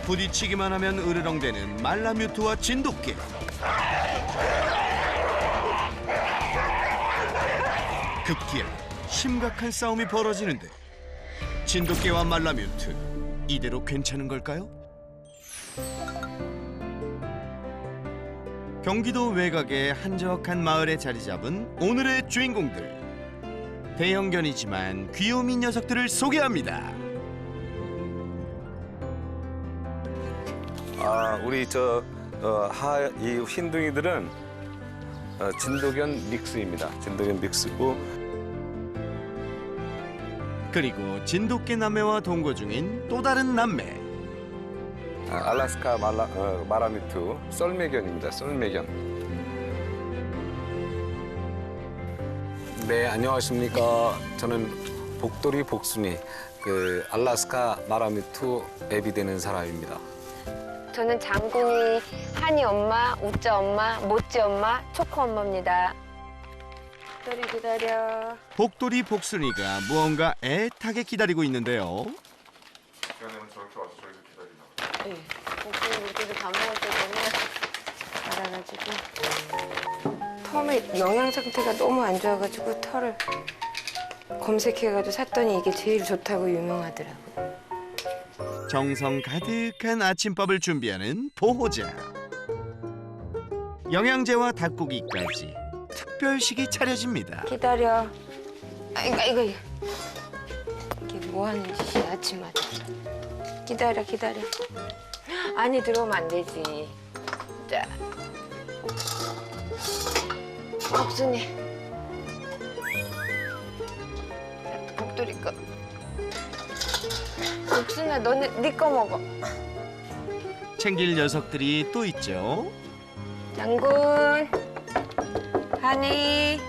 부딪히기만 하면 으르렁대는 말라뮤트와 진돗개. 급기야 심각한 싸움이 벌어지는데 진돗개와 말라뮤트 이대로 괜찮은 걸까요? 경기도 외곽의 한적한 마을에 자리 잡은 오늘의 주인공들. 대형견이지만 귀요미 녀석들을 소개합니다. 우리 이 흰둥이들은 진돗견 믹스입니다. 진돗견 믹스고. 그리고 진돗개 남매와 동거 중인 또 다른 남매. 알래스카 마라뮤트 썰매견입니다. 썰매견. 네, 안녕하십니까. 저는 복돌이 복순이 알래스카 마라뮤트 앱이 되는 사람입니다. 저는 장군이, 한이 엄마, 우짜 엄마, 모찌 엄마, 초코 엄마입니다. 기다려. 복돌이 복순이가 무언가 애타게 기다리고 있는데요. 시간에는 저렇게 와서 저희도 기다리나. 네. 복순이 물기를 밥 먹을 때 되면 알아가지고. 텀의 영양 상태가 너무 안 좋아가지고 털을 검색해가지고 샀더니 이게 제일 좋다고 유명하더라고요. 정성 가득한 아침밥을 준비하는 보호자. 영양제와 닭고기까지 특별식이 차려집니다. 기다려. 이거. 이게 뭐 하는 짓이야, 아침마다. 기다려. 안에 들어오면 안 되지. 자. 복순이. 자, 복돌이 거. 복순아, 너네 네 거 먹어. 챙길 녀석들이 또 있죠. 장군. 한이.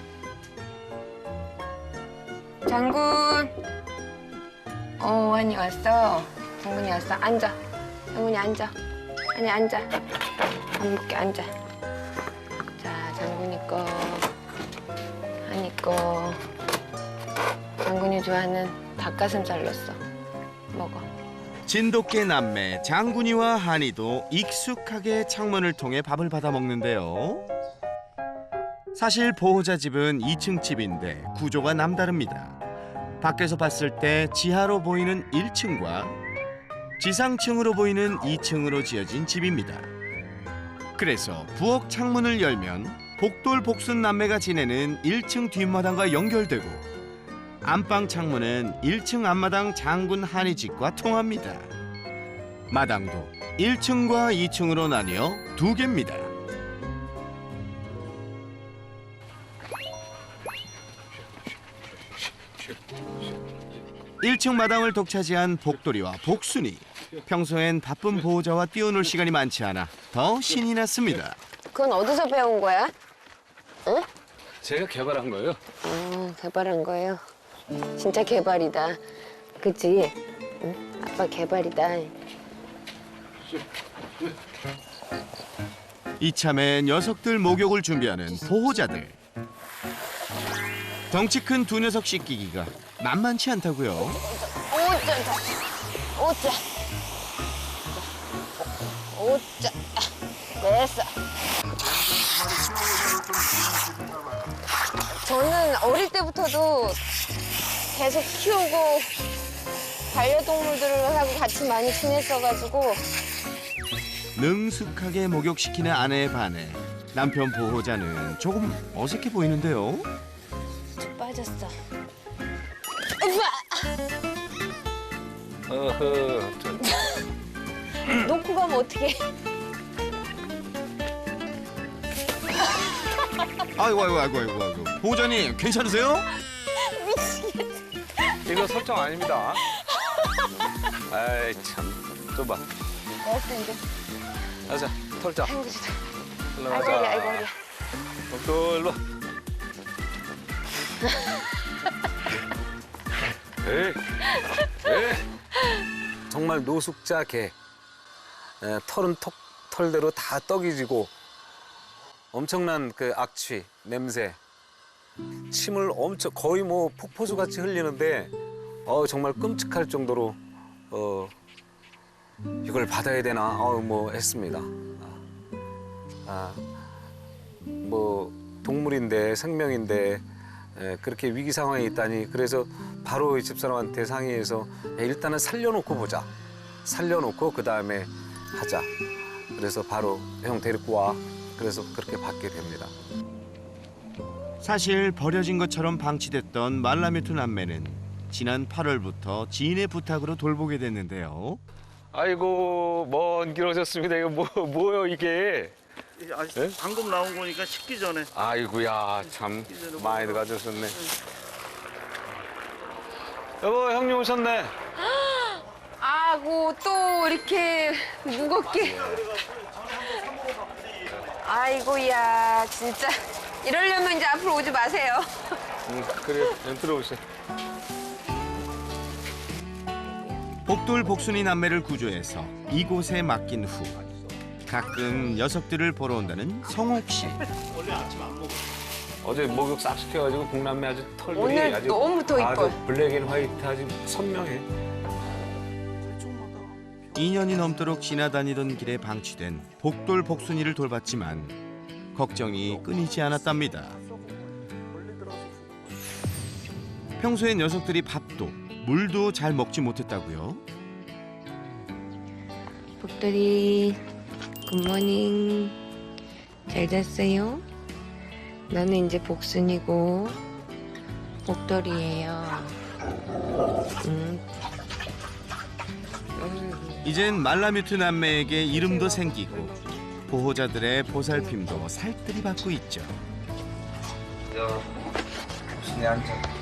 장군. 한이 왔어. 장군이 왔어. 앉아. 장군이 앉아. 한이 앉아. 밥 먹게 앉아. 자, 장군이 거. 한이 거. 장군이 좋아하는 닭가슴살 넣었어. 먹어. 진돗개 남매 장군이와 한이도 익숙하게 창문을 통해 밥을 받아 먹는데요. 사실 보호자 집은 2층 집인데 구조가 남다릅니다. 밖에서 봤을 때 지하로 보이는 1층과 지상층으로 보이는 2층으로 지어진 집입니다. 그래서 부엌 창문을 열면 복돌 복순 남매가 지내는 1층 뒷마당과 연결되고 안방 창문은 1층 앞마당 장군 한이 집과 통합니다. 마당도 1층과 2층으로 나뉘어 2개입니다. 일층 마당을 독차지한 복돌이와 복순이. 평소엔 바쁜 보호자와 뛰어놀 시간이 많지 않아 더 신이 났습니다. 그건 어디서 배운 거야? 응? 제가 개발한 거예요. 개발한 거예요. 진짜 개발이다. 그치? 응? 아빠 개발이다. 이참에 녀석들 목욕을 준비하는 보호자들. 덩치 큰 두 녀석 씻기기가 만만치 않다고요. 오짜. 됐어. 저는 어릴 때부터도 계속 키우고 반려동물들하고 같이 많이 지냈어가지고 능숙하게 목욕시키는 아내에 반해 남편 보호자는 조금 어색해 보이는데요. 쭉 빠졌어. 놓고 가면 어떡해. 아이고. 보호자님 괜찮으세요? 이거 설정 아닙니다. 아이 참. 좁아. 알았어, 이제. 가자, 털자. 아이고, 진짜. 일로 아이고, 가자. 아이고, 아이고. 복돌 일로 와. 에이. 정말 노숙자 개. 털은 털대로 다 떡이 지고 엄청난 그 악취, 냄새, 침을 엄청 거의 뭐 폭포수 같이 흘리는데 정말 끔찍할 정도로 이걸 받아야 되나 뭐 했습니다. 뭐 동물인데 생명인데 그렇게 위기 상황에 있다니 그래서 바로 이 집사람한테 상의해서 일단은 살려놓고 보자. 살려놓고 그 다음에 하자. 그래서 바로 형 데리고 와. 그래서 그렇게 받게 됩니다. 사실 버려진 것처럼 방치됐던 말라뮤트 남매는 지난 8월부터 지인의 부탁으로 돌보게 됐는데요. 아이고 먼 길 오셨습니다. 이거 뭐요 이게? 네? 방금 나온 거니까 식기 전에. 아이고야 참 많이 가져오셨네. 여보 형님 오셨네. 아고 또 이렇게 무겁게. 아이고야 진짜 이러려면 이제 앞으로 오지 마세요. 그래 들어오세요. 복돌 복순이 남매를 구조해서 이곳에 맡긴 후 가끔 녀석들을 보러 온다는 성옥 씨. 어제 목욕 싹 시켜가지고 북남매 아주 털들이 오늘 아주 너무 더 이뻐요. 아주 블랙 앤 화이트 아주 선명해. 2년이 넘도록 지나다니던 길에 방치된 복돌 복순이를 돌봤지만 걱정이 끊이지 않았답니다. 평소에 녀석들이 밥도 물도 잘 먹지 못했다고요? 복돌이 굿모닝. 잘 잤어요? 너는 이제 복순이고 복돌이에요. 이젠 말라뮤트 남매에게 이름도 생기고 보호자들의 보살핌도 살뜰히 받고 있죠. 복순이 앉아.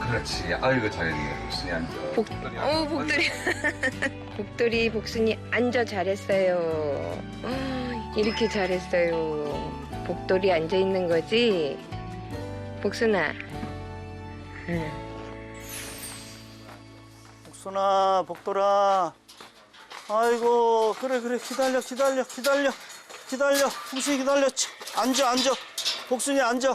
그렇지. 아이고 잘했네. 복순이 앉아. 복돌이. 복돌이 복순이 앉아 잘했어요. 이렇게 잘했어요. 복돌이 앉아 있는 거지? 복순아. 응. 복순아, 복돌아. 아이고, 그래, 기다려. 복순이 기다려. 앉아. 복순이 앉아.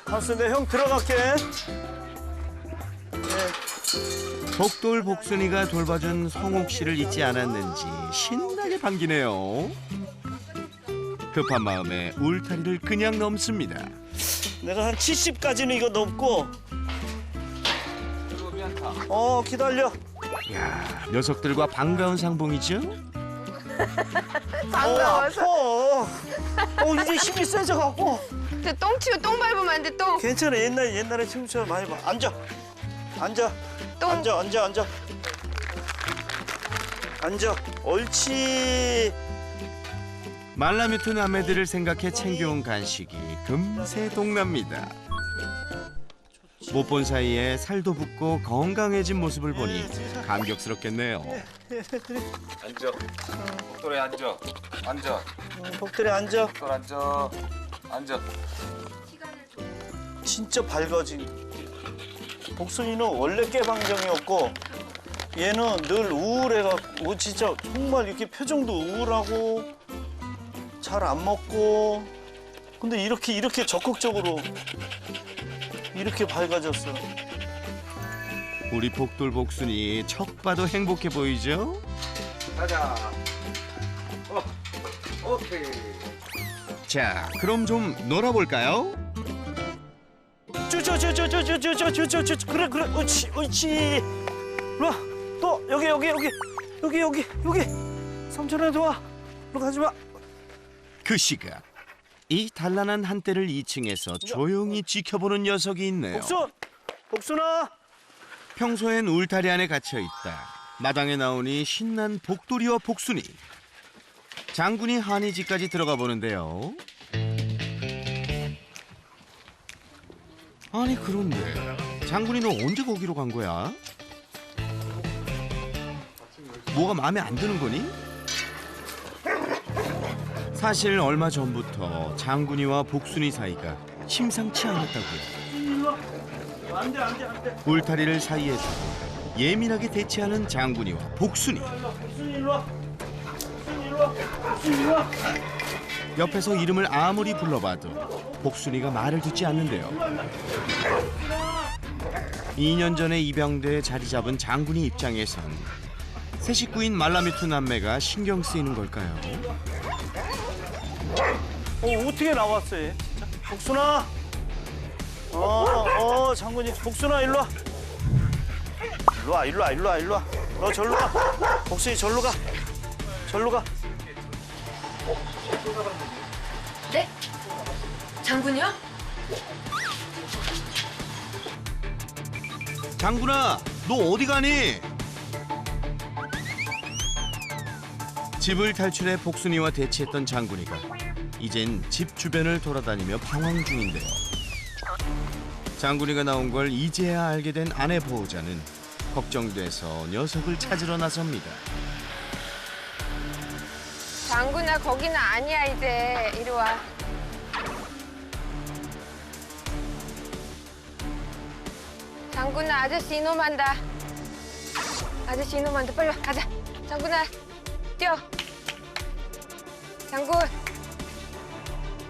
알았어, 내 형 들어갈게. 복돌 복순이가 돌봐준 성옥 씨를 잊지 않았는지 신나게 반기네요. 급한 마음에 울타리를 그냥 넘습니다. 내가 한 70까지는 이거 넘고. 기다려. 야, 녀석들과 반가운 상봉이죠? 반가워서. 아파. 이제 힘이 세져갖고. 똥 치고 똥 밟으면 안 돼, 똥. 괜찮아. 옛날에 친구처럼 많이 봐. 앉아. 똥. 앉아. 옳지. 말라뮤트 남매들을 생각해 챙겨온 간식이 금세 동납니다. 못 본 사이에 살도 붓고 건강해진 모습을 보니 감격스럽겠네요. 앉아. 복돌이 앉아. 복돌이 앉아. 복돌 앉아. 진짜 밝아진. 복순이는 원래 깨방정이었고 얘는 늘 우울해갖고 진짜 정말 이렇게 표정도 우울하고 잘 안 먹고 근데 이렇게 적극적으로 이렇게 밝아졌어. 우리 복돌 복순이 척 봐도 행복해 보이죠? 가자. 오케이. 자, 그럼 좀 놀아볼까요? 그래 옳지. 일로 와. 또 여기 삼촌아 도와. 일로 가지 마. 그 시각 이 단란한 한때를 2층에서 조용히 지켜보는 녀석이 있네요. 복순아. 평소엔 울타리 안에 갇혀 있다. 마당에 나오니 신난 복돌이와 복순이. 장군이 한이집까지 들어가 보는데요. 아니 그런데 장군이 너 언제 거기로 간 거야? 뭐가 마음에 안 드는 거니? 사실 얼마 전부터 장군이와 복순이 사이가 심상치 않았다고요. 안 돼. 울타리를 사이에 두고 예민하게 대치하는 장군이와 복순이. 복순이 일로 와. 복순이 일로 와. 옆에서 이름을 아무리 불러봐도 복순이가 말을 듣지 않는데요. 2년 전에 입양돼 자리 잡은 장군이 입장에선 새 식구인 말라뮤트 남매가 신경 쓰이는 걸까요? 어떻게 나왔어 얘? 자, 복순아. 장군이. 복순아 일로 와. 일로 와. 너 절로 가. 복순이 절로 가. 네? 장군이요? 장군아, 너 어디 가니? 집을 탈출해 복순이와 대치했던 장군이가 이젠 집 주변을 돌아다니며 방황 중인데요. 장군이가 나온 걸 이제야 알게 된 아내 보호자는 걱정돼서 녀석을 찾으러 나섭니다. 장군아, 거기는 아니야, 이제. 이리 와. 장군아, 아저씨 이놈한다. 빨리 와, 가자. 장군아, 뛰어.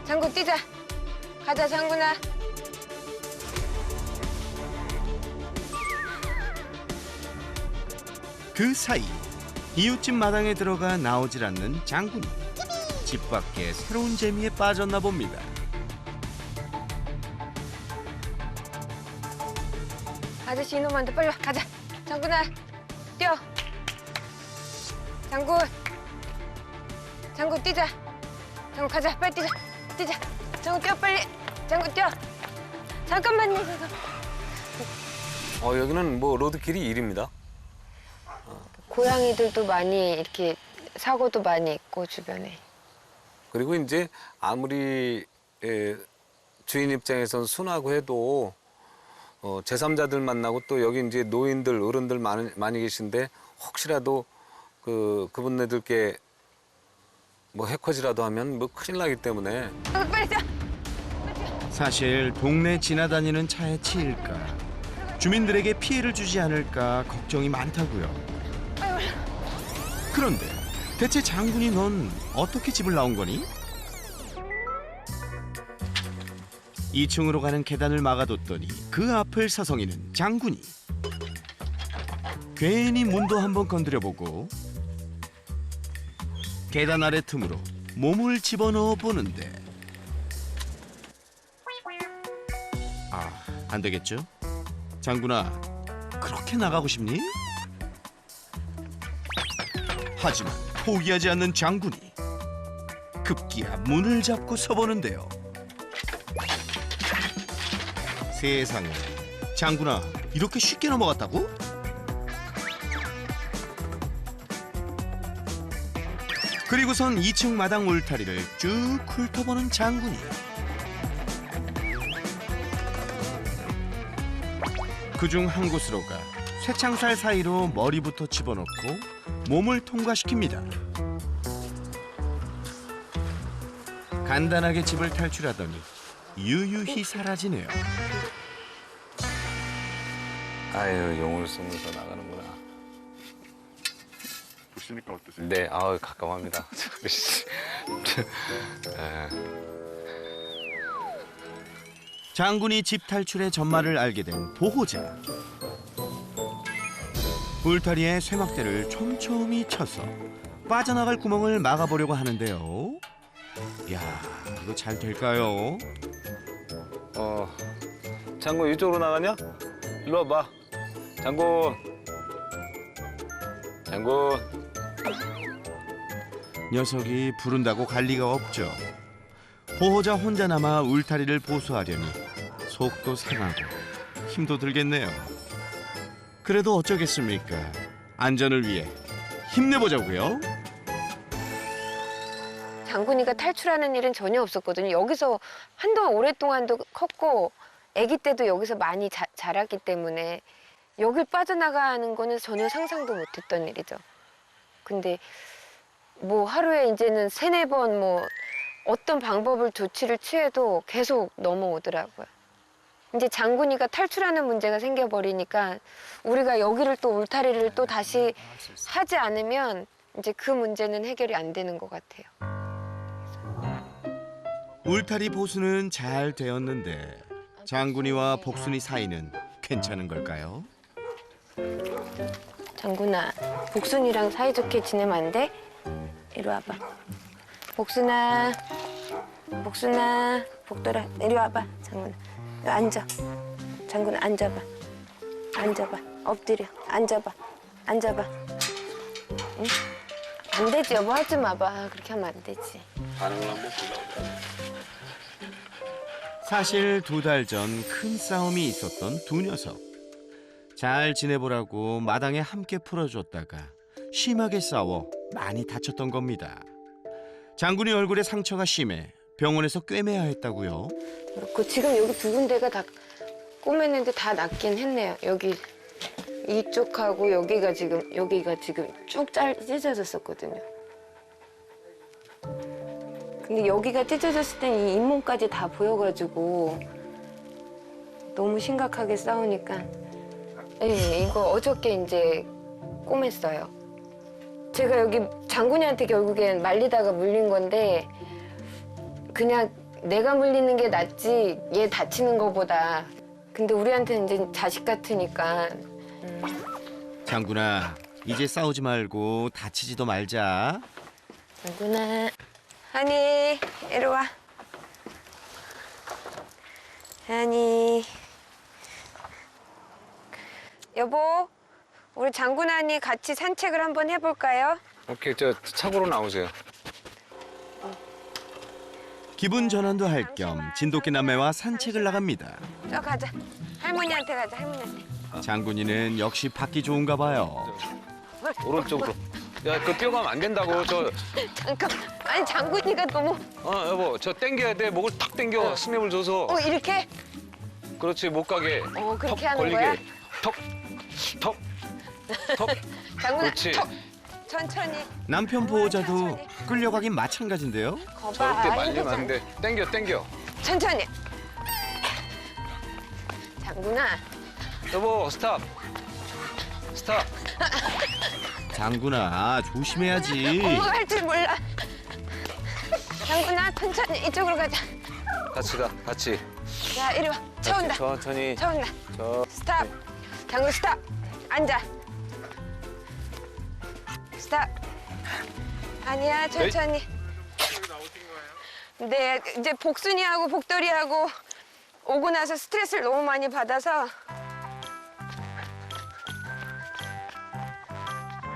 장군 뛰자. 가자, 장군아. 그 사이 이웃집 마당에 들어가 나오질 않는 장군이 집 밖에 새로운 재미에 빠졌나 봅니다. 아저씨 이놈한테 빨리 와, 가자. 장군아, 뛰어. 장군 뛰자. 장군 가자, 빨리 뛰자. 장군 뛰어, 빨리. 장군 뛰어. 잠깐만요. 여기는 뭐 로드킬이 일입니다. 고양이들도 많이 이렇게 사고도 많이 있고 주변에. 그리고 이제 아무리 주인 입장에선 순하고 해도 제3자들 만나고 또 여기 이제 노인들, 어른들 많이 계신데 혹시라도 그분네들께 뭐 해코지라도 하면 뭐 큰일 나기 때문에. 빨리 뛰어. 사실 동네 지나다니는 차에 치일까, 주민들에게 피해를 주지 않을까 걱정이 많다고요. 그런데 대체 장군이 넌 어떻게 집을 나온 거니? 2층으로 가는 계단을 막아뒀더니 그 앞을 서성이는 장군이. 괜히 문도 한번 건드려보고 계단 아래 틈으로 몸을 집어넣어 보는데 안 되겠죠? 장군아, 그렇게 나가고 싶니? 하지만 포기하지 않는 장군이 급기야 문을 잡고 서보는데요. 세상에, 장군아, 이렇게 쉽게 넘어갔다고? 그리고선 2층 마당 울타리를 쭉 훑어보는 장군이. 그중 한 곳으로 가 쇠창살 사이로 머리부터 집어넣고 몸을 통과시킵니다. 간단하게 집을 탈출하더니 유유히 사라지네요. 아유, 용을 쓰면서 나가는구나. 보시니까 어떠세요? 네, 가깝합니다. 장군이 집 탈출의 전말을 알게 된 보호자. 울타리에 쇠막대를 촘촘히 쳐서 빠져나갈 구멍을 막아보려고 하는데요. 야, 이거 잘 될까요? 장군 이쪽으로 나가냐? 일로 와봐. 장군. 녀석이 부른다고 갈 리가 없죠. 보호자 혼자 남아 울타리를 보수하려니 속도 상하고 힘도 들겠네요. 그래도 어쩌겠습니까? 안전을 위해 힘내보자고요. 장군이가 탈출하는 일은 전혀 없었거든요. 여기서 한동안 오랫동안도 컸고 아기 때도 여기서 많이 자랐기 때문에 여길 빠져나가는 거는 전혀 상상도 못했던 일이죠. 근데 뭐 하루에 이제는 3-4번 뭐 어떤 방법을 조치를 취해도 계속 넘어오더라고요. 이제 장군이가 탈출하는 문제가 생겨버리니까 우리가 여기를 또 울타리를 또 다시 하지 않으면 이제 그 문제는 해결이 안 되는 것 같아요. 울타리 보수는 잘 되었는데 장군이와 복순이 사이는 괜찮은 걸까요? 장군아, 복순이랑 사이좋게 지내면 안 돼? 이리 와봐. 복순아, 복순아, 복돌아, 이리 와봐. 장군아, 여기 앉아. 장군아, 앉아봐. 앉아봐. 엎드려. 앉아봐. 앉아봐. 응? 안 되지, 여보. 하지 마봐. 그렇게 하면 안 되지. 반응을 한번 보려고. 사실 2달 전 큰 싸움이 있었던 두 녀석. 잘 지내보라고 마당에 함께 풀어줬다가 심하게 싸워 많이 다쳤던 겁니다. 장군이 얼굴에 상처가 심해 병원에서 꿰매야 했다고요. 그렇고 지금 여기 두 군데가 다 꼬맸는데 다 낫긴 했네요. 여기 이쪽하고 여기가 지금 쭉 찢어졌었거든요. 근데 여기가 찢어졌을 땐 이 잇몸까지 다 보여가지고 너무 심각하게 싸우니까 네, 이거 어저께 이제 꼬맸어요. 제가 여기 장군이한테 결국엔 말리다가 물린 건데 그냥 내가 물리는 게 낫지 얘 다치는 거보다. 근데 우리한테는 이제 자식 같으니까. 장군아, 이제 싸우지 말고 다치지도 말자. 장군아. 하니, 이리 와. 하니. 여보, 우리 장군 하니 같이 산책을 한번 해볼까요? 오케이, 저 차고로 나오세요. 기분 전환도 할 겸 진돗개 남매와 산책을 나갑니다. 저 가자. 할머니한테 가자, 할머니한테. 장군이는 역시 받기 좋은가 봐요. 오른쪽으로. 야, 그거 뛰어가면 안 된다고. 잠깐. 아니, 장군이가 너무. 여보, 저 당겨야 돼. 목을 탁 당겨. 스냅을 줘서. 이렇게? 그렇지, 못 가게. 그렇게 턱 하는 걸리게. 거야? 턱, 턱. 장군아, 그렇지. 천천히. 남편 보호자도 끌려가긴 마찬가지인데요. 거봐. 절대 말리면 해보자. 안 돼. 당겨. 천천히. 장군아. 여보, 스탑. 장군아, 조심해야지. 엄마가 할 줄 몰라. 장군아, 천천히 이쪽으로 가자. 같이 가, 같이. 자, 이리 와. 차 온다. 천천히. 차 온다. 저, 스탑. 장군 스탑. 앉아. 스탑. 아니야, 천천히. 네, 이제 복순이하고 복돌이하고 오고 나서 스트레스를 너무 많이 받아서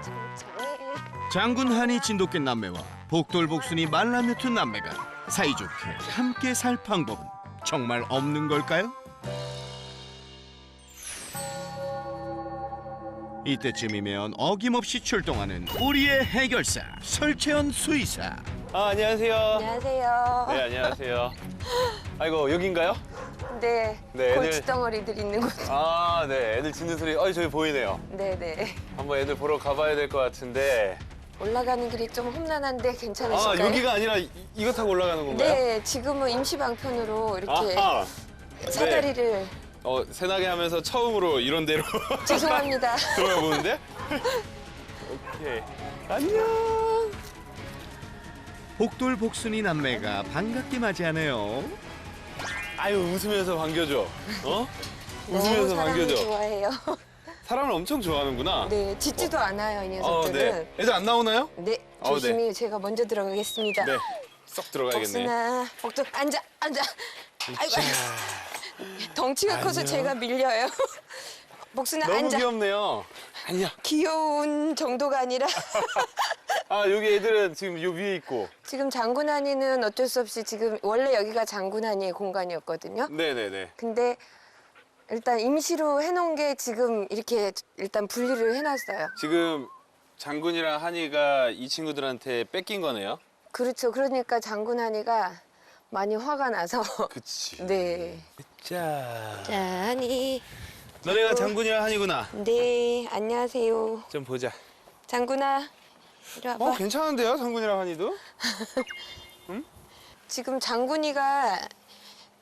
천천히. 장군 한이 진돗개 남매와 복돌 복순이 말라뮤트 남매가 사이좋게 함께 살 방법은 정말 없는 걸까요? 이때쯤이면 어김없이 출동하는 우리의 해결사 설채연 수의사. 안녕하세요. 안녕하세요. 네, 안녕하세요. 아이고, 여긴가요? 네, 네, 애들- 골칫덩어리들 있는 곳. 아, 네. 애들 짖는 소리, 저기 보이네요. 네네. 한번 애들 보러 가봐야 될 것 같은데. 올라가는 길이 좀 험난한데 괜찮으실까요? 여기가 아니라 이거 타고 올라가는 건가요? 네, 지금은 임시 방편으로 이렇게 아하. 사다리를. 새나게 하면서 처음으로 이런 데로 죄송합니다. 들어가 보는데? 오케이. 안녕. 복돌 복순이 남매가 반갑게 맞이하네요. 아유, 웃으면서 반겨줘. 너무 웃으면서 사람을 반겨줘. 좋아해요. 사람을 엄청 좋아하는구나. 네, 짖지도 않아요, 이 녀석들은. 네. 애들 안 나오나요? 네, 네. 조심히 제가 먼저 들어가겠습니다. 네. 쏙 들어가야겠네. 복순아, 복돌 앉아. 아이고, 덩치가 커서 제가 밀려요. 복순아, 너무 앉아. 귀엽네요. 아니야. 귀여운 정도가 아니라 여기 애들은 지금 요 위에 있고. 지금 장군한이는 어쩔 수 없이 지금 원래 여기가 장군한이의 공간이었거든요. 네네네. 근데 일단 임시로 해놓은 게 지금 이렇게 일단 분리를 해놨어요. 지금 장군이랑 한이가 이 친구들한테 뺏긴 거네요. 그렇죠. 그러니까 장군한이가 많이 화가 나서 그치. 네. 자. 자, 한이. 너네가 장군이랑 한이구나. 네, 안녕하세요. 좀 보자. 장군아, 이리 와봐. 괜찮은데요, 장군이랑 한이도? 지금 장군이가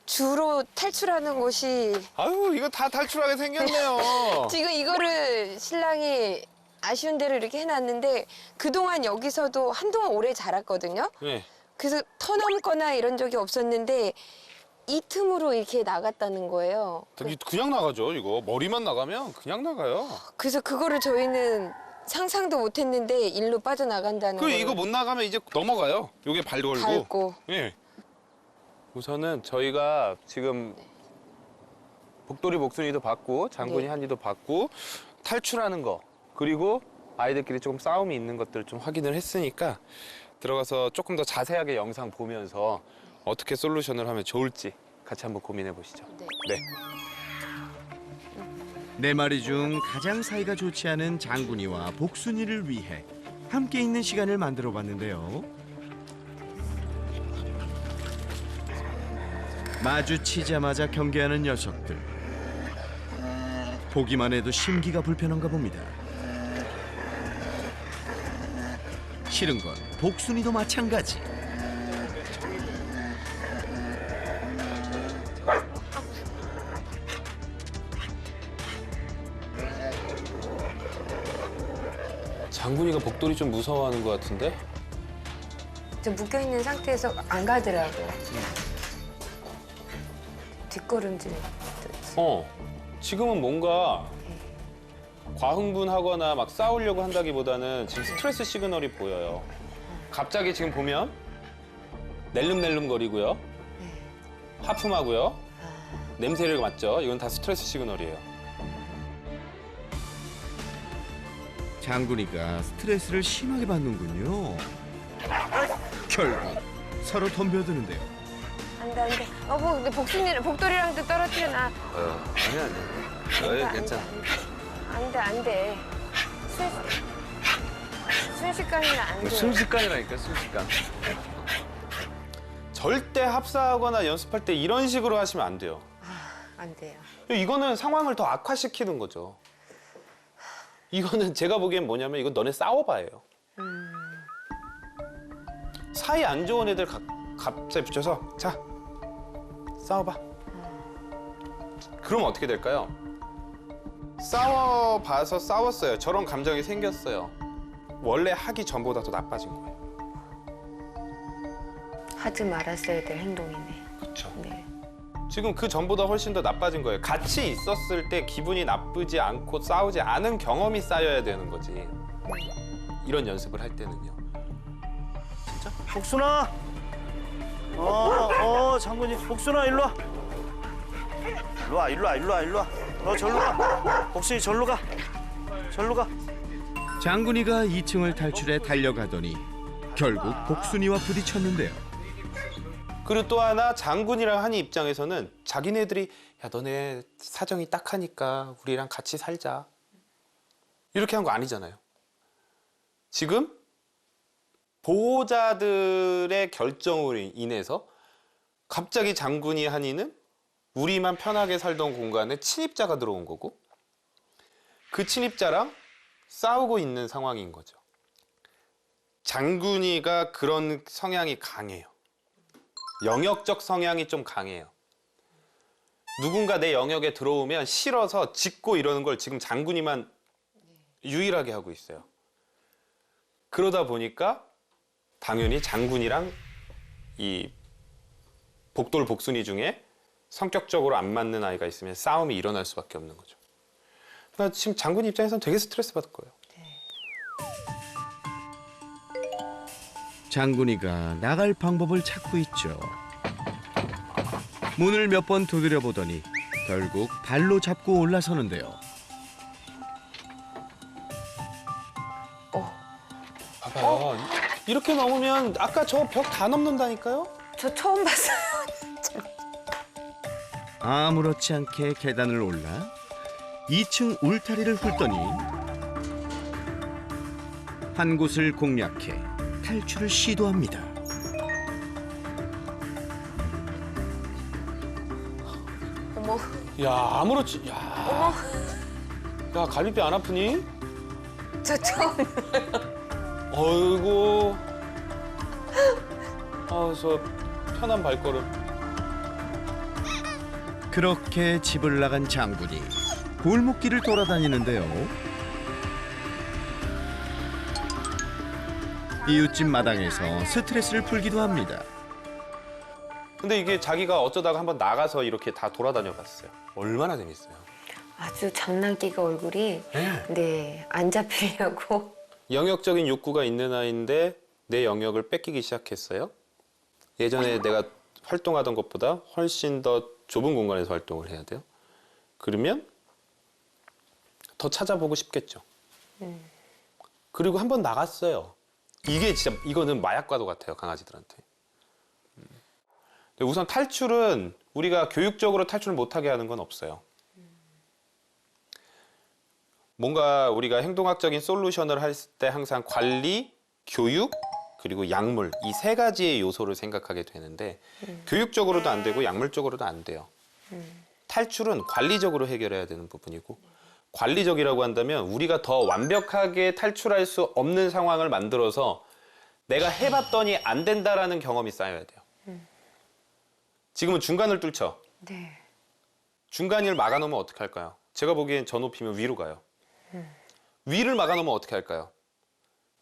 주로 탈출하는 곳이 아유, 이거 다 탈출하게 생겼네요. 지금 이거를 신랑이 아쉬운 대로 이렇게 해놨는데 그동안 여기서도 한동안 오래 자랐거든요. 네. 그래서 터넘거나 이런 적이 없었는데 이 틈으로 이렇게 나갔다는 거예요. 그냥 나가죠. 이거 머리만 나가면 그냥 나가요. 그래서 그거를 저희는 상상도 못했는데 일로 빠져나간다는 그 거예요. 이거 못 나가면 이제 넘어가요. 요게 발 걸고. 밟고. 예. 우선은 저희가 지금 복돌이 복순이도 봤고 장군이 네. 한이도 봤고 탈출하는 거 그리고 아이들끼리 조금 싸움이 있는 것들 좀 확인을 했으니까 들어가서 조금 더 자세하게 영상 보면서 어떻게 솔루션을 하면 좋을지 같이 한번 고민해 보시죠. 네. 네. 네 마리 중 가장 사이가 좋지 않은 장군이와 복순이를 위해 함께 있는 시간을 만들어 봤는데요. 마주치자마자 경계하는 녀석들. 보기만 해도 심기가 불편한가 봅니다. 싫은 건 복순이도 마찬가지. 장군이가 복돌이 좀 무서워하는 것 같은데? 좀 묶여있는 상태에서 안 가더라고요. 뒷걸음질. 지금은 뭔가 과흥분하거나 막 싸우려고 한다기보다는 지금 스트레스 시그널이 보여요. 갑자기 지금 보면 낼름낼름 거리고요. 하품하고요. 냄새를 맡죠. 이건 다 스트레스 시그널이에요. 장군이가 스트레스를 심하게 받는군요. 결국 서로 덤벼드는데요. 안 돼, 안 돼. 근데 복돌이랑도 떨어뜨려놔. 아니야. 괜찮아. 안 돼, 안 돼. 순식간이면 안 돼. 순식간이라니까, 순식간. 절대 합사하거나 연습할 때 이런 식으로 하시면 안 돼요. 안 돼요. 이거는 상황을 더 악화시키는 거죠. 이거는 제가 보기엔 뭐냐면 이건 너네 싸워봐예요. 사이 안 좋은 애들 갑자기 붙여서 자 싸워봐. 그럼 어떻게 될까요? 싸워봐서 싸웠어요. 저런 감정이 생겼어요. 원래 하기 전보다 더 나빠진 거예요. 하지 말았어야 될 행동이네. 그렇죠. 네. 지금 그 전보다 훨씬 더 나빠진 거예요. 같이 있었을 때 기분이 나쁘지 않고 싸우지 않은 경험이 쌓여야 되는 거지. 이런 연습을 할 때는요. 복순아. 장군이. 복순아, 일로 와. 일로 와. 너 절로 가. 복순이 절로 가. 절로 가. 장군이가 2층을 탈출해 달려가더니 결국 복순이와 부딪혔는데요. 그리고 또 하나 장군이랑 한이 입장에서는 자기네들이 야 너네 사정이 딱하니까 우리랑 같이 살자 이렇게 한 거 아니잖아요. 지금 보호자들의 결정으로 인해서 갑자기 장군이 한이는 우리만 편하게 살던 공간에 침입자가 들어온 거고 그 침입자랑 싸우고 있는 상황인 거죠. 장군이가 그런 성향이 강해요. 영역적 성향이 좀 강해요. 누군가 내 영역에 들어오면 싫어서 짖고 이러는 걸 지금 장군이만 유일하게 하고 있어요. 그러다 보니까 당연히 장군이랑 이 복돌 복순이 중에 성격적으로 안 맞는 아이가 있으면 싸움이 일어날 수밖에 없는 거죠. 그러니까 지금 장군 입장에서는 되게 스트레스 받을 거예요. 장군이가 나갈 방법을 찾고 있죠. 문을 몇 번 두드려 보더니 결국 발로 잡고 올라서는데요. 봐봐요. 이렇게 넘으면 아까 저 벽 다 넘는다니까요? 저 처음 봤어요. 아무렇지 않게 계단을 올라 2층 울타리를 훑더니 한 곳을 공략해 탈출을 시도합니다. 어머, 야 아무렇지. 야 갈비뼈 안 아프니? 저 처음. 어이구. 저 편한 발걸음. 그렇게 집을 나간 장군이 골목길을 돌아다니는데요. 이웃집 마당에서 스트레스를 풀기도 합니다. 근데 이게 자기가 어쩌다가 한번 나가서 이렇게 다 돌아다녀 봤어요. 얼마나 재밌어요. 아주 장난기가 얼굴이 네, 안 잡히려고. 영역적인 욕구가 있는 아이인데 내 영역을 뺏기기 시작했어요. 예전에 내가 활동하던 것보다 훨씬 더 좁은 공간에서 활동을 해야 돼요. 그러면 더 찾아보고 싶겠죠. 그리고 한번 나갔어요. 이게 진짜 이거는 마약과도 같아요, 강아지들한테. 근데 우선 탈출은 우리가 교육적으로 탈출을 못하게 하는 건 없어요. 뭔가 우리가 행동학적인 솔루션을 할 때 항상 관리, 교육, 그리고 약물 이 세 가지의 요소를 생각하게 되는데 교육적으로도 안 되고 약물적으로도 안 돼요. 탈출은 관리적으로 해결해야 되는 부분이고 관리적이라고 한다면 우리가 더 완벽하게 탈출할 수 없는 상황을 만들어서 내가 해봤더니 안 된다라는 경험이 쌓여야 돼요. 지금은 중간을 뚫죠. 네. 중간을 막아놓으면 어떻게 할까요? 제가 보기엔 저 높이면 위로 가요. 위를 막아놓으면 어떻게 할까요?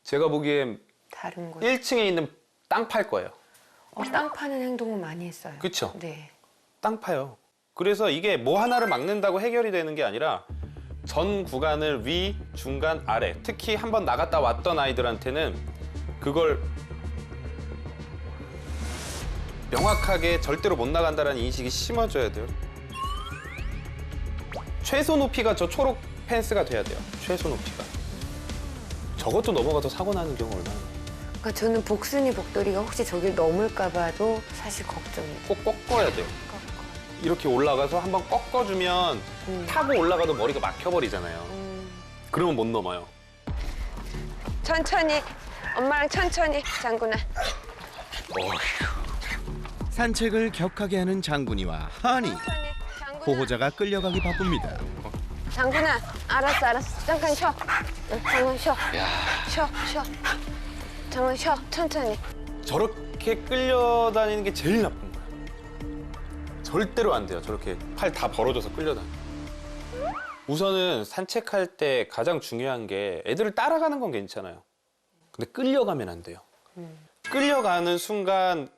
제가 보기엔 다른 거. 1층에 있는 땅 팔 거예요. 땅 파는 행동은 많이 했어요. 그쵸? 네. 땅 파요. 그래서 이게 뭐 하나를 막는다고 해결이 되는 게 아니라 전 구간을 위, 중간, 아래 특히 한번 나갔다 왔던 아이들한테는 그걸 명확하게 절대로 못 나간다는 인식이 심어져야 돼요. 최소 높이가 저 초록 펜스가 돼야 돼요. 최소 높이가. 저것도 넘어가서 사고 나는 경우 얼마나 많아요. 그러니까 저는 복순이 복돌이가 혹시 저길 넘을까 봐도 사실 걱정이에요. 꼭 꺾어야 돼요. 이렇게 올라가서 한번 꺾어주면 타고 올라가도 머리가 막혀버리잖아요. 그러면 못 넘어요. 천천히. 엄마랑 천천히, 장군아. 산책을 격하게 하는 장군이와 하니. 천천히. 장군아. 보호자가 끌려가기 바쁩니다. 장군아, 알았어. 잠깐 쉬어. 장군 쉬어. 쉬어. 장군 쉬어. 천천히. 저렇게 끌려다니는 게 제일 나쁜 거예요. 절대로 안 돼요. 저렇게 팔 다 벌어져서 끌려다니는. 우선은 산책할 때 가장 중요한 게 애들을 따라가는 건 괜찮아요. 근데 끌려가면 안 돼요. 끌려가는 순간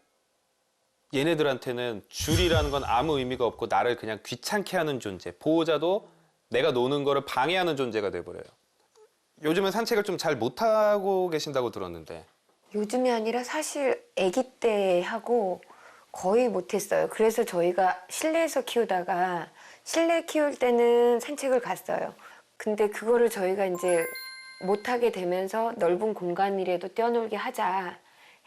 얘네들한테는 줄이라는 건 아무 의미가 없고 나를 그냥 귀찮게 하는 존재, 보호자도 내가 노는 거를 방해하는 존재가 돼버려요. 요즘은 산책을 좀 잘 못하고 계신다고 들었는데 요즘이 아니라 사실 아기 때 하고 거의 못했어요. 그래서 저희가 실내에서 키우다가 실내 키울 때는 산책을 갔어요. 근데 그거를 저희가 이제 못하게 되면서 넓은 공간이라도 뛰어놀게 하자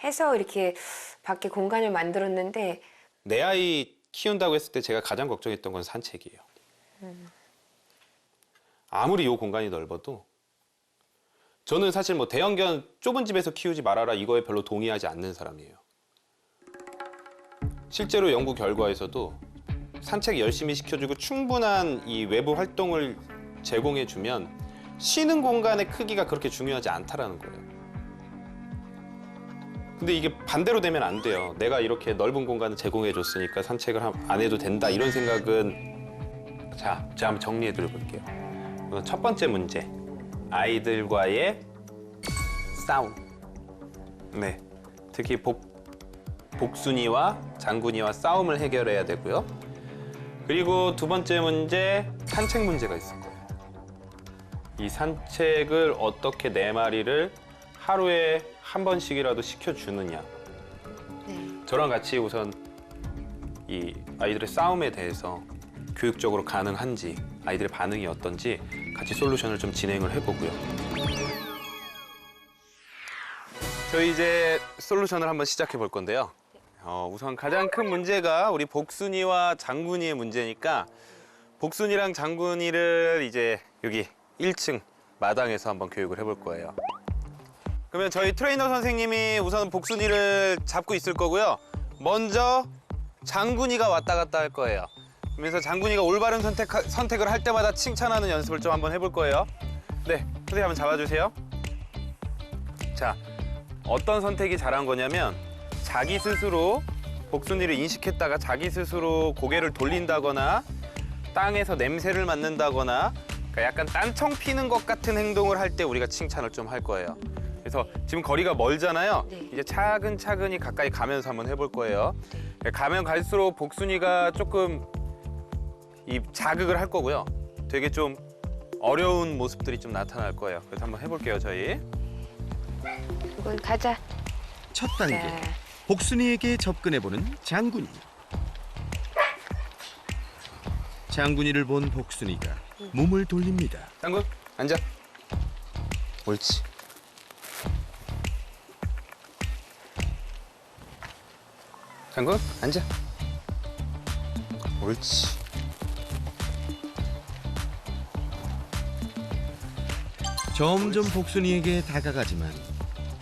해서 이렇게 밖에 공간을 만들었는데 내 아이 키운다고 했을 때 제가 가장 걱정했던 건 산책이에요. 아무리 요 공간이 넓어도 저는 사실 뭐 대형견 좁은 집에서 키우지 말아라 이거에 별로 동의하지 않는 사람이에요. 실제로 연구 결과에서도 산책 열심히 시켜주고 충분한 이 외부 활동을 제공해주면 쉬는 공간의 크기가 그렇게 중요하지 않다라는 거예요. 근데 이게 반대로 되면 안 돼요. 내가 이렇게 넓은 공간을 제공해줬으니까 산책을 안 해도 된다 이런 생각은 자, 제가 한번 정리해 드려볼게요. 우선 첫 번째 문제, 아이들과의 싸움. 네, 특히 복순이와 장군이와 싸움을 해결해야 되고요. 그리고 두 번째 문제, 산책 문제가 있을 거예요. 이 산책을 어떻게 네 마리를 하루에 한 번씩이라도 시켜주느냐. 저랑 같이 우선 이 아이들의 싸움에 대해서 교육적으로 가능한지, 아이들의 반응이 어떤지 같이 솔루션을 좀 진행을 해보고요. 저희 이제 솔루션을 한번 시작해 볼 건데요. 우선 가장 큰 문제가 우리 복순이와 장군이의 문제니까 복순이랑 장군이를 이제 여기 1층 마당에서 한번 교육을 해볼 거예요. 그러면 저희 트레이너 선생님이 우선 복순이를 잡고 있을 거고요. 먼저 장군이가 왔다 갔다 할 거예요. 그러면서 장군이가 올바른 선택을 할 때마다 칭찬하는 연습을 좀 한번 해볼 거예요. 네, 선생님 한번 잡아주세요. 자, 어떤 선택이 잘한 거냐면 자기 스스로 복순이를 인식했다가 자기 스스로 고개를 돌린다거나 땅에서 냄새를 맡는다거나 그러니까 약간 딴청 피는 것 같은 행동을 할 때 우리가 칭찬을 좀 할 거예요. 그래서 지금 거리가 멀잖아요. 네. 이제 차근차근히 가까이 가면서 한번 해볼 거예요. 가면 갈수록 복순이가 조금 이 자극을 할 거고요. 되게 좀 어려운 모습들이 좀 나타날 거예요. 그래서 한번 해볼게요, 저희. 이건 가자. 첫 단계, 자, 복순이에게 접근해보는 장군이. 장군이를 본 복순이가 몸을 돌립니다. 장군, 앉아. 옳지. 장군, 앉아. 옳지. 점점 복순이에게 다가가지만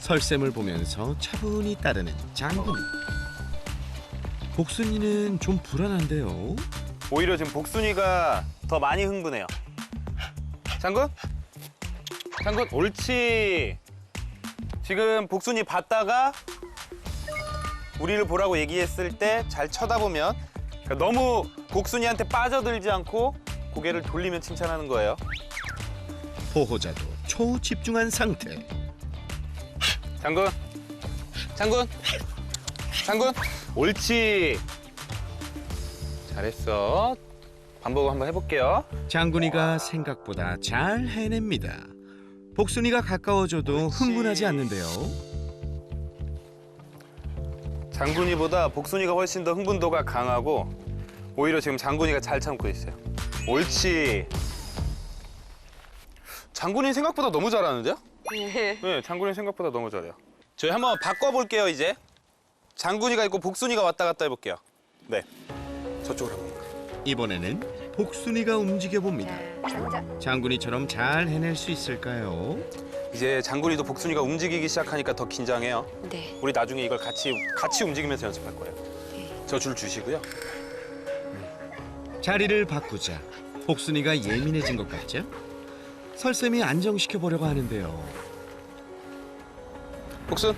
설샘을 보면서 차분히 따르는 장군이. 복순이는 좀 불안한데요. 오히려 지금 복순이가 더 많이 흥분해요. 장군? 장군, 옳지. 지금 복순이 봤다가 우리를 보라고 얘기했을 때 잘 쳐다보면, 그러니까 너무 복순이한테 빠져들지 않고 고개를 돌리면 칭찬하는 거예요. 보호자도 초집중한 상태. 장군, 장군, 장군, 옳지. 잘했어. 반복 한번 해볼게요. 장군이가 생각보다 잘 해냅니다. 복순이가 가까워져도 흥분하지 않는데요. 장군이보다 복순이가 훨씬 더 흥분도가 강하고 오히려 지금 장군이가 잘 참고 있어요. 옳지. 장군이 생각보다 너무 잘하는데요? 네, 장군이 생각보다 너무 잘해요. 저희 한번 바꿔볼게요, 이제. 장군이가 있고 복순이가 왔다 갔다 해볼게요. 네, 저쪽으로 한번. 이번에는 복순이가 움직여봅니다. 앉아. 장군이처럼 잘 해낼 수 있을까요? 이제 장군이도 복순이가 움직이기 시작하니까 더 긴장해요. 네. 우리 나중에 이걸 같이 움직이면서 연습할 거예요. 저 줄 주시고요. 자리를 바꾸자 복순이가 예민해진 것 같죠? 설쌤이 안정시켜 보려고 하는데요. 복순.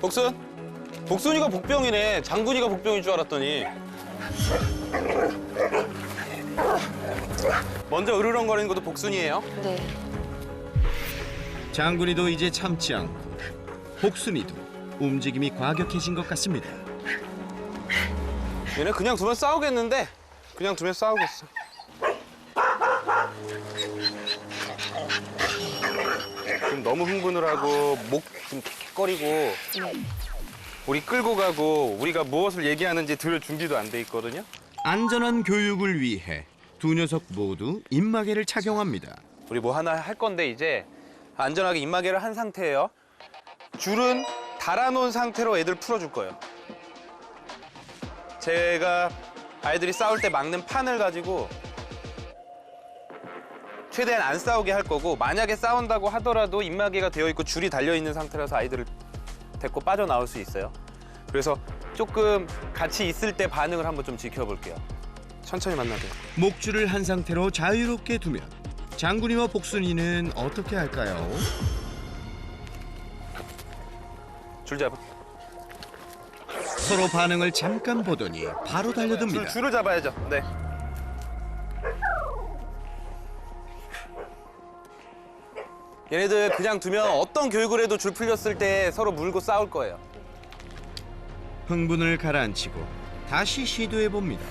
복순. 복순이가 복병이네. 장군이가 복병인 줄 알았더니. 먼저 으르렁거리는 것도 복순이에요. 네. 장군이도 이제 참지 않고 복순이도 움직임이 과격해진 것 같습니다. 얘네 그냥 두면 싸우겠는데. 그냥 두면 싸우겠어. 지금 너무 흥분을 하고 목 지금 킥킥거리고 우리 끌고 가고 우리가 무엇을 얘기하는지 들을 준비도 안 돼 있거든요. 안전한 교육을 위해 두 녀석 모두 입마개를 착용합니다. 우리 뭐 하나 할 건데 이제 안전하게 입마개를 한 상태예요. 줄은 달아놓은 상태로 애들 풀어줄 거예요. 제가 아이들이 싸울 때 막는 판을 가지고 최대한 안 싸우게 할 거고 만약에 싸운다고 하더라도 입마개가 되어 있고 줄이 달려 있는 상태라서 아이들을 데리고 빠져나올 수 있어요. 그래서 조금 같이 있을 때 반응을 한번 좀 지켜볼게요. 천천히 만나게. 목줄을 한 상태로 자유롭게 두면 장군이와 복순이는 어떻게 할까요? 줄 잡아. 서로 반응을 잠깐 보더니 바로 달려듭니다. 줄을 잡아야죠. 네. 얘네들 그냥 두면 어떤 교육을 해도 줄 풀렸을 때 서로 물고 싸울 거예요. 흥분을 가라앉히고 다시 시도해 봅니다.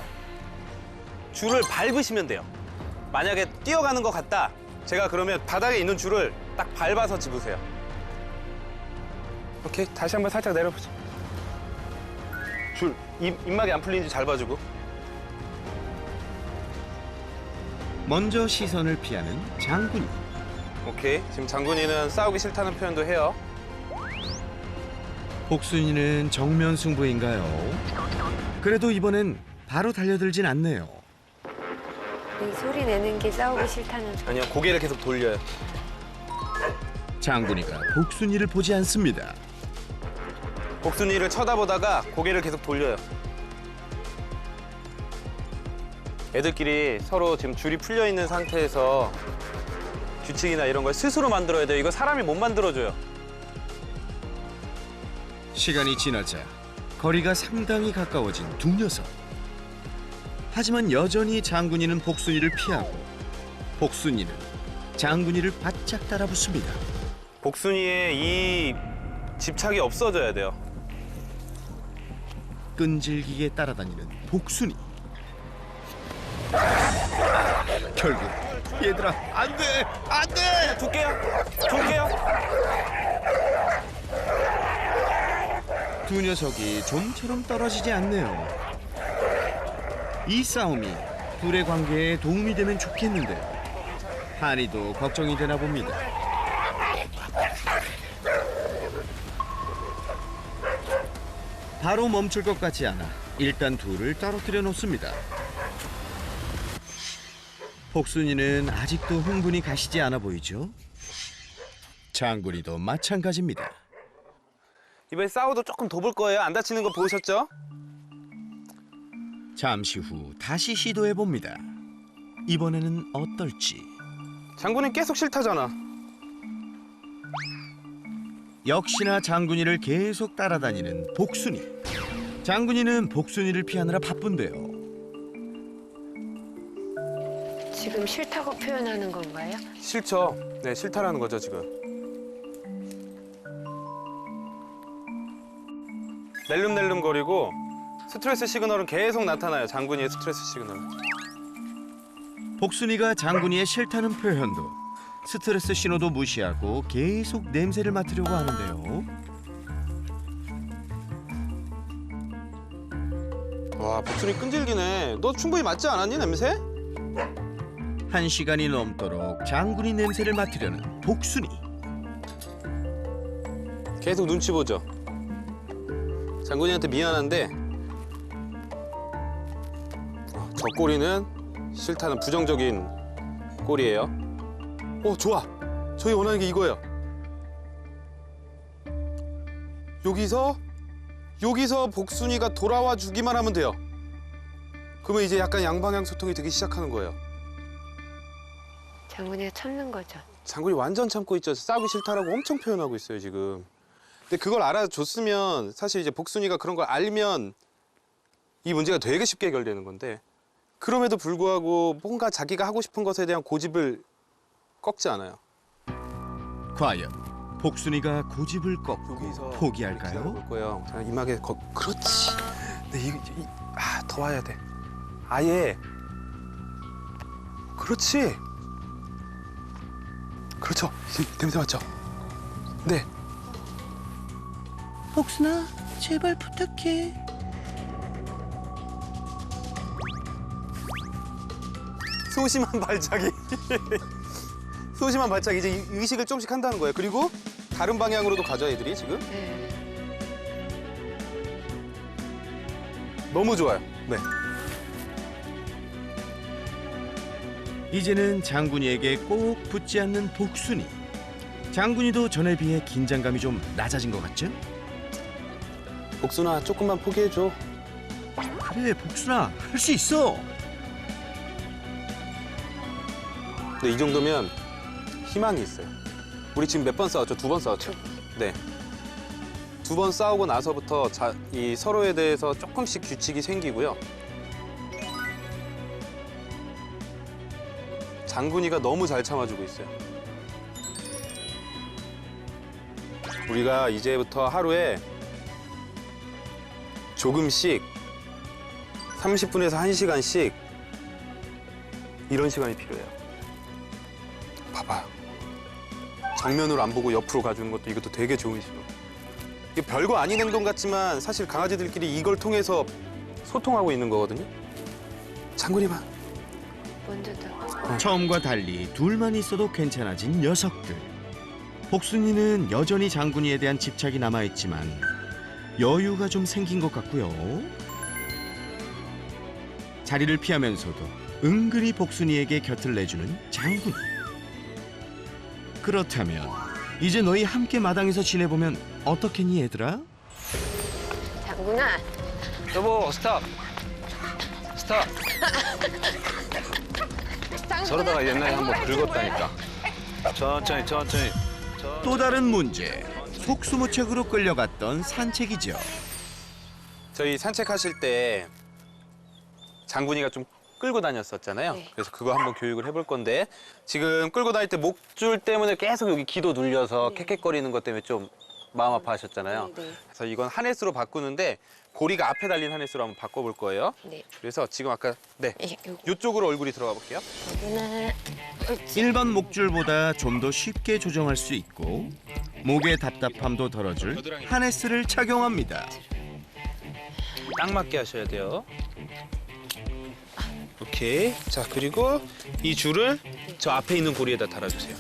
줄을 밟으시면 돼요. 만약에 뛰어가는 것 같다. 제가 그러면 바닥에 있는 줄을 딱 밟아서 집으세요. 오케이, 다시 한번 살짝 내려보자. 줄, 입막이 안 풀리는지 잘 봐주고. 먼저 시선을 피하는 장군이. 오케이, 지금 장군이는 싸우기 싫다는 표현도 해요. 복순이는 정면 승부인가요? 그래도 이번엔 바로 달려들진 않네요. 이 소리 내는 게 싸우기 싫다는 소리. 아니요, 고개를 계속 돌려요. 장군이가 복순이를 보지 않습니다. 복순이를 쳐다보다가 고개를 계속 돌려요. 애들끼리 서로 지금 줄이 풀려 있는 상태에서 규칙이나 이런 걸 스스로 만들어야 돼요. 이거 사람이 못 만들어줘요. 시간이 지나자 거리가 상당히 가까워진 두 녀석. 하지만 여전히 장군이는 복순이를 피하고 복순이는 장군이를 바짝 따라붙습니다. 복순이의 이 집착이 없어져야 돼요. 끈질기게 따라다니는 복순이. 결국 얘들아 안돼 안돼. 줄게요. 두 녀석이 좀처럼 떨어지지 않네요. 이 싸움이 둘의 관계에 도움이 되면 좋겠는데 한이도 걱정이 되나 봅니다. 바로 멈출 것 같지 않아 일단 둘을 떨어뜨려 놓습니다. 복순이는 아직도 흥분이 가시지 않아 보이죠? 장군이도 마찬가지입니다. 이번에 싸워도 조금 더 볼 거예요. 안 다치는 거 보셨죠? 잠시 후 다시 시도해 봅니다. 이번에는 어떨지. 장군이 계속 싫다잖아. 역시나 장군이를 계속 따라다니는 복순이. 장군이는 복순이를 피하느라 바쁜데요. 지금 싫다고 표현하는 건가요? 싫죠. 네, 싫다라는 거죠 지금. 낼름낼름거리고 스트레스 시그널은 계속 나타나요. 장군이의 스트레스 시그널. 복순이가 장군이의 싫다는 표현도 스트레스 신호도 무시하고 계속 냄새를 맡으려고 하는데요. 와, 복순이 끈질기네. 너 충분히 맡지 않았니, 냄새? 1시간이 넘도록 장군이 냄새를 맡으려는 복순이. 계속 눈치 보죠. 장군이한테 미안한데 저 꼬리는 싫다는 부정적인 꼬리예요. 좋아. 저희 원하는 게 이거예요. 여기서 복순이가 돌아와 주기만 하면 돼요. 그러면 이제 약간 양방향 소통이 되기 시작하는 거예요. 장군이가 참는 거죠. 장군이 완전 참고 있죠. 싸우기 싫다라고 엄청 표현하고 있어요, 지금. 근데 그걸 알아줬으면 사실 이제 복순이가 그런 걸 알면 이 문제가 되게 쉽게 해결되는 건데 그럼에도 불구하고 뭔가 자기가 하고 싶은 것에 대한 고집을 꺾지 않아요. 과연 복순이가 고집을 꺾고 여기서 포기할까요? 볼 거예요. 자, 이마에 그렇지. 근데 더 와야 돼. 아예. 그렇지. 그렇죠. 냄새 맞죠? 네. 복순아 제발 부탁해. 소심한 발작이. 소심한 발작이 이제 의식을 조금씩 한다는 거예요. 그리고 다른 방향으로도 가죠, 애들이 지금. 네. 너무 좋아요. 네. 이제는 장군이에게 꼭 붙지 않는 복순이. 장군이도 전에 비해 긴장감이 좀 낮아진 것 같죠? 복순아, 조금만 포기해줘. 그래 복순아 할 수 있어. 근데 이 정도면 희망이 있어요. 우리 지금 몇 번 싸웠죠? 2번 싸웠죠? 네. 2번 싸우고 나서부터 이 서로에 대해서 조금씩 규칙이 생기고요. 장군이가 너무 잘 참아주고 있어요. 우리가 이제부터 하루에 조금씩 30분에서 1시간씩 이런 시간이 필요해요. 봐봐요. 정면으로 안 보고 옆으로 가주는 것도 이것도 되게 좋은 신호. 이게 별거 아닌 행동 같지만 사실 강아지들끼리 이걸 통해서 소통하고 있는 거거든요. 장군이만. 먼저 더. 처음과 달리 둘만 있어도 괜찮아진 녀석들. 복순이는 여전히 장군이에 대한 집착이 남아있지만 여유가 좀 생긴 것 같고요. 자리를 피하면서도 은근히 복순이에게 곁을 내주는 장군이. 그렇다면 이제 너희 함께 마당에서 지내보면 어떻겠니 얘들아? 장군아. 여보, 스탑. 스탑. 저러다가 옛날에 한번 긁었다니까. 천천히. 또 다른 문제. 속수무책으로 끌려갔던 산책이죠. 저희 산책하실 때 장군이가 좀 끌고 다녔었잖아요. 네. 그래서 그거 한번 교육을 해볼 건데 지금 끌고 다닐 때 목줄 때문에 계속 여기 기도 눌려서 킥킥거리는 것 때문에 좀 마음 아파하셨잖아요. 네. 그래서 이건 하네스로 바꾸는데 고리가 앞에 달린 하네스로 한번 바꿔볼 거예요. 네. 그래서 지금 아까 네 요거. 이쪽으로 얼굴이 들어가 볼게요. 여기는 일반 목줄보다 좀 더 쉽게 조정할 수 있고 목의 답답함도 덜어줄 하네스를 착용합니다. 딱 맞게 하셔야 돼요. 오케이. 자, 그리고 이 줄을 저 앞에 있는 고리에다 달아주세요.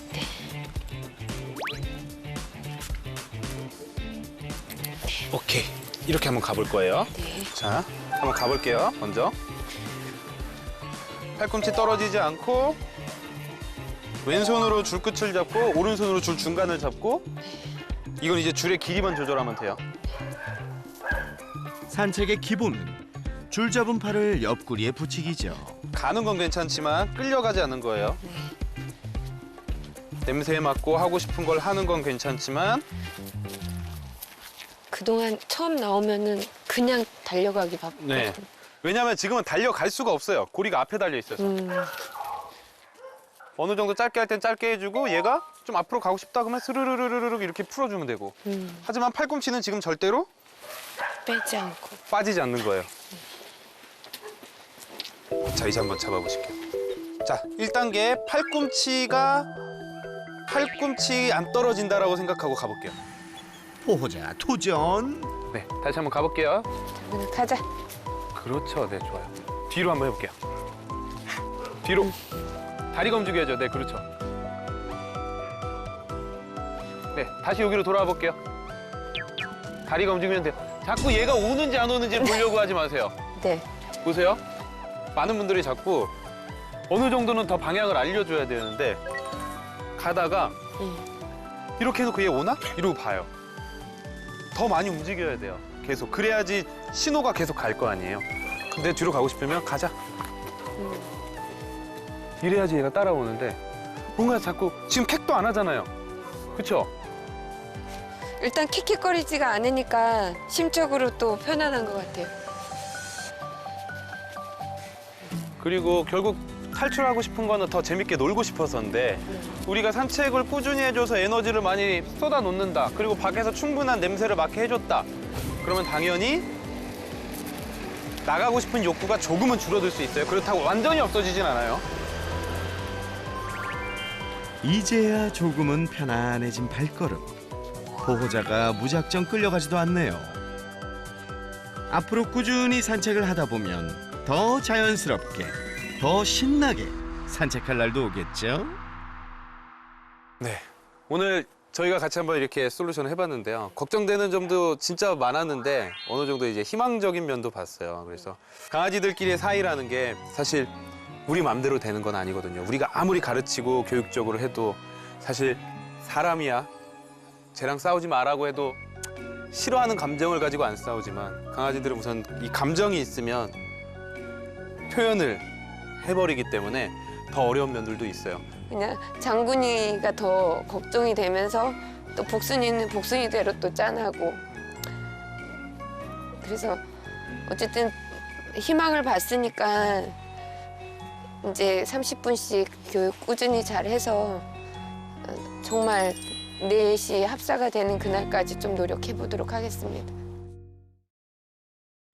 오케이. 이렇게 한번 가볼 거예요. 네. 자, 한번 가볼게요. 먼저. 팔꿈치 떨어지지 않고 왼손으로 줄 끝을 잡고 오른손으로 줄 중간을 잡고 이건 이제 줄의 길이만 조절하면 돼요. 산책의 기본은 줄 잡은 팔을 옆구리에 붙이기죠. 가는 건 괜찮지만 끌려가지 않는 거예요. 냄새에 맡고 하고 싶은 걸 하는 건 괜찮지만 그동안 처음 나오면은 그냥 달려가기 바빴거든요. 네. 왜냐하면 지금은 달려갈 수가 없어요. 고리가 앞에 달려 있어서. 어느 정도 짧게 할 땐 짧게 해주고 얘가 좀 앞으로 가고 싶다 그러면 스르르르르르 이렇게 풀어주면 되고 하지만 팔꿈치는 지금 절대로 빼지 않고. 빠지지 않는 거예요. 자, 이제 한번 잡아보실게요. 자, 1단계 팔꿈치 안 떨어진다라고 생각하고 가볼게요. 포호자 도전. 네, 다시 한번 가볼게요. 그냥 가자. 그렇죠, 네, 좋아요. 뒤로 한번 해볼게요. 뒤로. 다리가 움직여야죠. 네, 그렇죠. 네, 다시 여기로 돌아와 볼게요. 다리가 움직이면 돼요. 자꾸 얘가 오는지 안 오는지를 보려고 하지 마세요. 네. 보세요. 많은 분들이 자꾸 어느 정도는 더 방향을 알려줘야 되는데 가다가 이렇게 해놓고 얘 오나? 이러고 봐요. 더 많이 움직여야 돼요. 계속. 그래야지 신호가 계속 갈 거 아니에요. 근데 뒤로 가고 싶으면 가자. 이래야지 얘가 따라오는데 뭔가 자꾸 지금 킥도 안 하잖아요. 그렇죠? 일단 킥킥거리지가 않으니까 심적으로 또 편안한 것 같아요. 그리고 결국 탈출하고 싶은 거는 더 재밌게 놀고 싶어서인데 우리가 산책을 꾸준히 해줘서 에너지를 많이 쏟아 놓는다. 그리고 밖에서 충분한 냄새를 맡게 해줬다. 그러면 당연히 나가고 싶은 욕구가 조금은 줄어들 수 있어요. 그렇다고 완전히 없어지진 않아요. 이제야 조금은 편안해진 발걸음. 보호자가 무작정 끌려가지도 않네요. 앞으로 꾸준히 산책을 하다 보면 더 자연스럽게, 더 신나게 산책할 날도 오겠죠? 네. 오늘 저희가 같이 한번 이렇게 솔루션을 해봤는데요. 걱정되는 점도 진짜 많았는데 어느 정도 이제 희망적인 면도 봤어요. 그래서 강아지들끼리의 사이라는 게 사실 우리 맘대로 되는 건 아니거든요. 우리가 아무리 가르치고 교육적으로 해도 사실 사람이야. 쟤랑 싸우지 마라고 해도 싫어하는 감정을 가지고 안 싸우지만 강아지들은 우선 이 감정이 있으면 표현을 해버리기 때문에 더 어려운 면들도 있어요. 그냥 장군이가 더 걱정이 되면서 또 복순이는 복순이대로 또 짠하고. 그래서 어쨌든 희망을 봤으니까 이제 30분씩 교육 꾸준히 잘해서 정말 넷이 합사가 되는 그날까지 좀 노력해 보도록 하겠습니다.